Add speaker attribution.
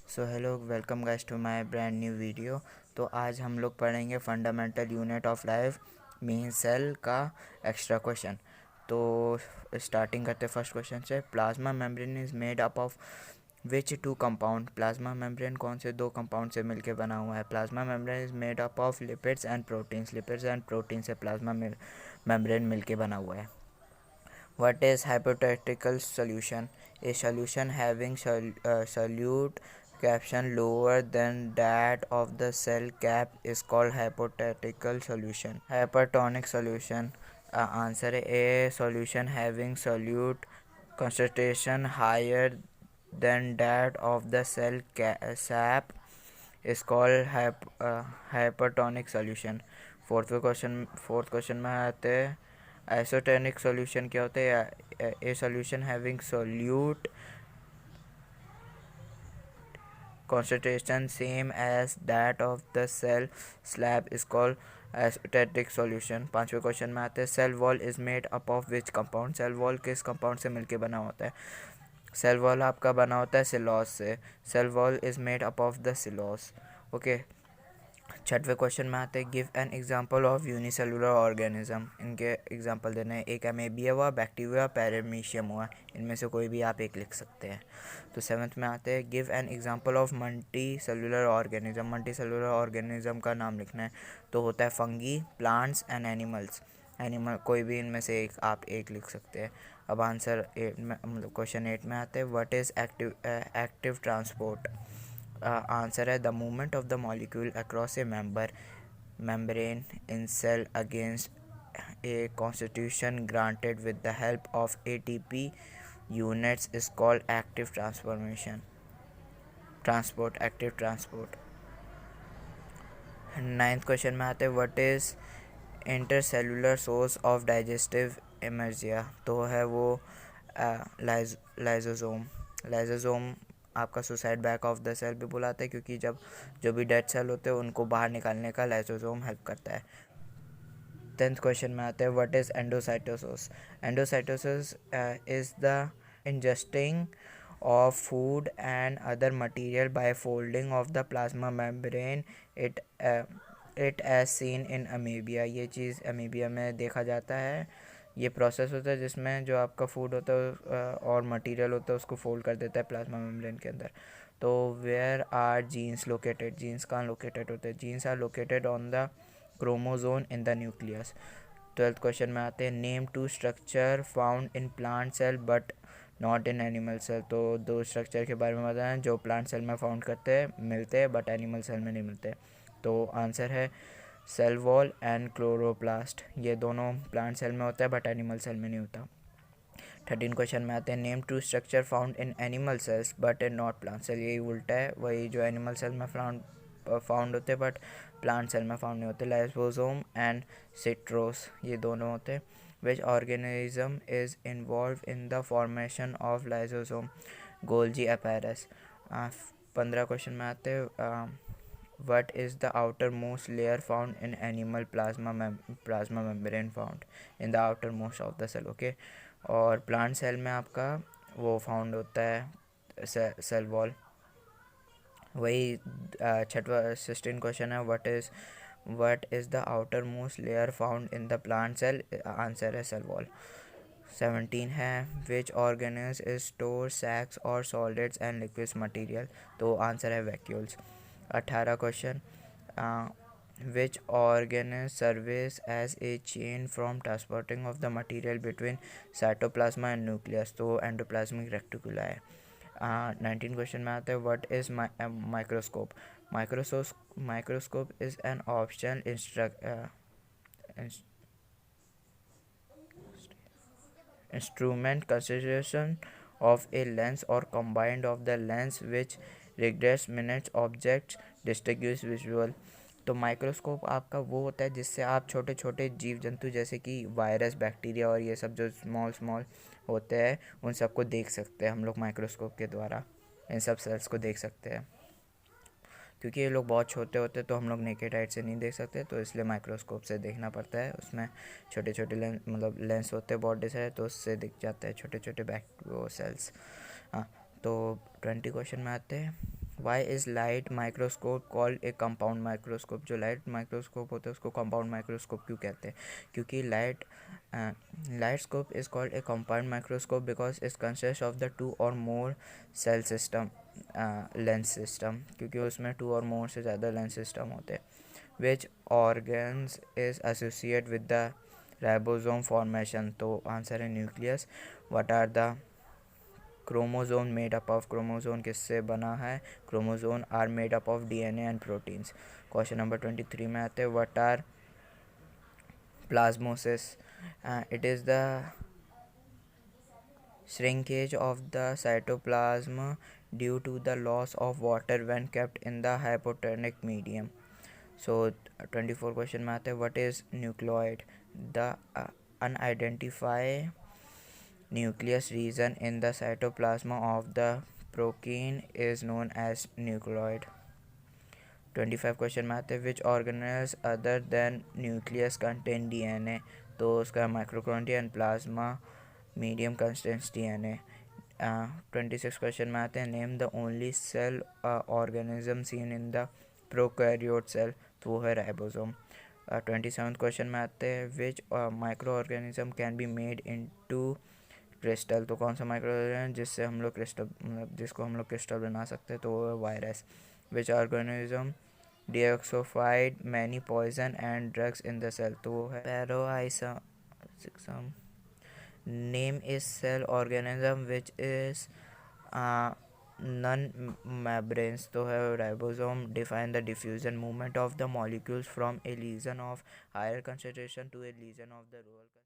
Speaker 1: So hello welcome guys to my brand new video. तो आज हम लोग पढ़ेंगे fundamental unit of life mean cell का एक्स्ट्रा क्वेश्चन। तो स्टार्टिंग करते फर्स्ट क्वेश्चन से। Plasma membrane is made up of which two compound. Plasma membrane कौन से दो कंपाउंड से मिलकर बना हुआ है? Plasma membrane is made up of lipids and proteins. Lipids and protein से प्लाज्मा मेम्ब्रेन मिलकर बना हुआ है। What is hypothetical solution? A solution having solute caption lower than that of the cell cap is called hypothetical solution. Hypertonic solution. Answer A. Solution having solute concentration higher than that of the cell sap is called hypertonic solution. Fourth question में आते हैं isotonic solution क्या होता है? ए solution having solute concentration same as that of the cell slab is called acidotic solution. पांचवें question में आते हैं cell wall is made up of which compound. Cell wall किस कंपाउंड से मिलके बना होता है? सेल वॉल आपका बना होता है सिलोस से। Cell wall is made up of the cellulose. Okay, छठवें क्वेश्चन में आते हैं give an example of unicellular organism. इनके एग्जांपल देने हैं। एक अमेबिया हुआ, बैक्टीरिया, पैरामीशियम हुआ। इनमें से कोई भी आप एक लिख सकते हैं। तो सेवन्थ में आते हैं give an example of multi cellular organism. Multi cellular organism का नाम लिखना है। तो होता है fungi, plants and animals. Animal कोई भी इनमें से एक आप एक लिख सकते हैं। अब आंसर एट में मतलब क्वेश्चन 8 में आते हैं what is active transport. Answer है the movement of the molecule across a membrane in cell against a constitution granted with the help of ATP units is called active active transport. Ninth question में आते हैं what is intercellular source of digestive energy. तो है वो lysosome आपका suicide bag of the cell भी बुलाते हैं, क्योंकि जब जो भी डेड सेल होते हैं उनको बाहर निकालने का लाइसोसोम हेल्प करता है। 10th क्वेश्चन में आते हैं what is endocytosis. Endocytosis is the ingesting of food and other material by folding of the plasma membrane it as seen in amoeba। ये चीज़ अमीबिया में देखा जाता है। ये प्रोसेस होता है जिसमें जो आपका फूड होता है और मटेरियल होता है उसको फोल्ड कर देता है प्लाज्मा मेम्ब्रेन के अंदर। तो where are genes located. Genes कहाँ लोकेटेड होते हैं? Genes are located on the chromosome in the nucleus. 12th question में आते हैं name two structure found in plant cell but not in animal cell. तो दो स्ट्रक्चर के बारे में बताएं जो प्लांट सेल में फाउंड करते हैं मिलते हैं बट एनिमल सेल में नहीं मिलते। तो आंसर है सेल वॉल एंड क्लोरोप्लास्ट। ये दोनों प्लांट सेल में होता है बट एनिमल सेल में नहीं होता। 13 क्वेश्चन में आते हैं name two structure found in animal cells but in not plant cell. यही उल्टा है, वही जो एनिमल सेल में फाउंड होते हैं बट प्लांट सेल में फाउंड नहीं होते। लाइसोसोम एंड सिट्रोस ये दोनों होते हैं। Which organism is involve in the formation of lysosome. Golgi apparatus. 15 question में आते हैं what is the outermost layer found in animal plasma membrane found in the outermost of the cell। Okay, और plant cell में आपका वो found होता है cell wall. वही छठवा 16 क्वेश्चन है what is the outermost layer found in the plant cell। Answer है सेल वॉल। 17 है विच ऑर्गेनिज इज स्टोर सैक्स और सॉलिड्स एंड लिक्विड्स मटेरियल। तो आंसर है vacuoles. 18 question which organelle serves as a chain from transporting of the material between cytoplasma and nucleus। तो endoplasmic रेक्टिकुला है। 19 question में आता है what is microscope. Microscope is an optional instrument consideration of a lens or combined of the lens which regress minutes objects distinguish visual। तो microscope आपका वो होता है जिससे आप छोटे छोटे जीव जंतु जैसे कि वायरस, बैक्टीरिया और ये सब जो स्मॉल होते हैं उन सबको देख सकते हैं हम लोग माइक्रोस्कोप के द्वारा। इन सब सेल्स को देख सकते हैं। क्योंकि ये लोग बहुत छोटे होते हैं तो हम लोग नेकेड आइट से नहीं देख सकते, तो इसलिए माइक्रोस्कोप से देखना पड़ता है। उसमें छोटे छोटे लेंस होते हैं बॉडी से, तो उससे दिख जाते हैं छोटे छोटे वो सेल्स। हाँ, तो 20 क्वेश्चन में आते हैं why is light microscope called a compound microscope? जो लाइट माइक्रोस्कोप होता है उसको कंपाउंड माइक्रोस्कोप क्यों कहते हैं? क्योंकि light scope is called a compound microscope because it consist of the two or more cell system lens system, क्योंकि उसमें टू और मोर से ज़्यादा लेंस सिस्टम होते हैं. Which organs is associate with the ribosome formation? तो answer है nucleus. What are the chromosome made up of? Chromosome किससे बना है? Chromosome are made up of DNA and proteins. Question number 23 में आते हैं. What are plasmolysis? It is the shrinkage of the cytoplasm due to the loss of water when kept in the hypotonic medium. So 24 question में आते हैं. What is nucleoid? The unidentified nucleus region in the cytoplasm of the protein is known as nucleoid. 25 question में आते हैं. Which organelles other than nucleus contain DNA? तो उसका mitochondria and plasma medium contains DNA. 26 question में आते हैं. Name the only cell organism seen in the prokaryote cell? तो वो है राइबोसोम. 27 क्वेश्चन में आते हैं. Which micro organism can be made into crystal? तो कौन सा माइक्रो ऑर्गेनिज्म जिससे हम लोग क्रिस्टल, मतलब जिसको हम लोग क्रिस्टल बना सकते हैं? तो वो है virus. Which organism deoxyfied many poison and drugs in the cell? तो वो है peroxisome. Name is cell organism which is non membranes? तो है ribosome. Define the diffusion movement of the molecules from a region of higher concentration to a region of the lower.